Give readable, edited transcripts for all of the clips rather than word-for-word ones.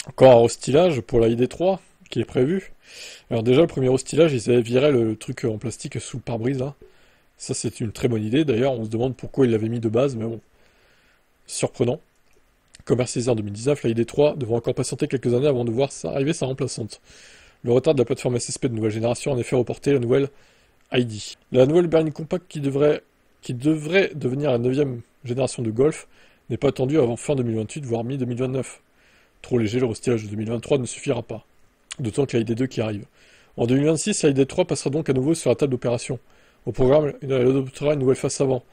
Encore un restylage pour la ID3 qui est prévu. Alors déjà, le premier restylage, ils avaient viré le truc en plastique sous le pare-brise, là. Ça, c'est une très bonne idée. D'ailleurs, on se demande pourquoi ils l'avaient mis de base, mais bon, surprenant. Commercialisé en 2019, la ID3 devra encore patienter quelques années avant de voir arriver sa remplaçante. Le retard de la plateforme SSP de nouvelle génération a en effet reporté la nouvelle ID. La nouvelle berline compacte qui devrait devenir la 9ème génération de Golf n'est pas attendue avant fin 2028, voire mi-2029. Trop léger, le restylage de 2023 ne suffira pas. D'autant que la ID2 qui arrive. En 2026, la ID3 passera donc à nouveau sur la table d'opération. Au programme, elle adoptera une nouvelle face avant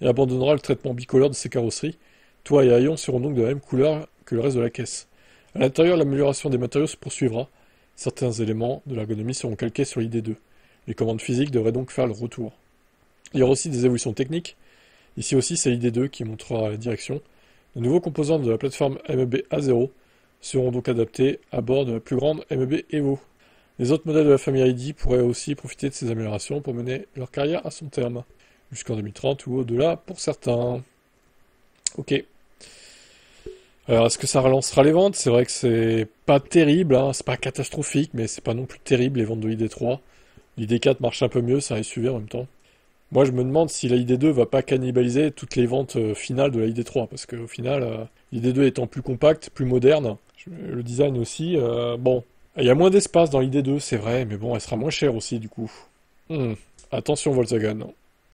et abandonnera le traitement bicolore de ses carrosseries. Toit et haillons seront donc de la même couleur que le reste de la caisse. À l'intérieur, l'amélioration des matériaux se poursuivra. Certains éléments de l'ergonomie seront calqués sur l'ID2. Les commandes physiques devraient donc faire le retour. Il y aura aussi des évolutions techniques. Ici aussi, c'est l'ID2 qui montrera la direction. De nouveaux composants de la plateforme MEB A0 seront donc adaptés à bord de la plus grande MEB Evo. Les autres modèles de la famille ID pourraient aussi profiter de ces améliorations pour mener leur carrière à son terme, jusqu'en 2030 ou au-delà pour certains. Ok. Alors, est-ce que ça relancera les ventes? C'est vrai que c'est pas terrible, hein, c'est pas catastrophique, mais c'est pas non plus terrible les ventes de l'ID3. L'ID4 marche un peu mieux, ça risque de suivre en même temps. Moi, je me demande si la ID2 va pas cannibaliser toutes les ventes finales de la ID3, parce qu'au final, l'ID2 étant plus compacte, plus moderne, le design aussi, bon, il y a moins d'espace dans l'ID2, c'est vrai, mais bon, elle sera moins chère aussi, du coup. Hmm. Attention Volkswagen.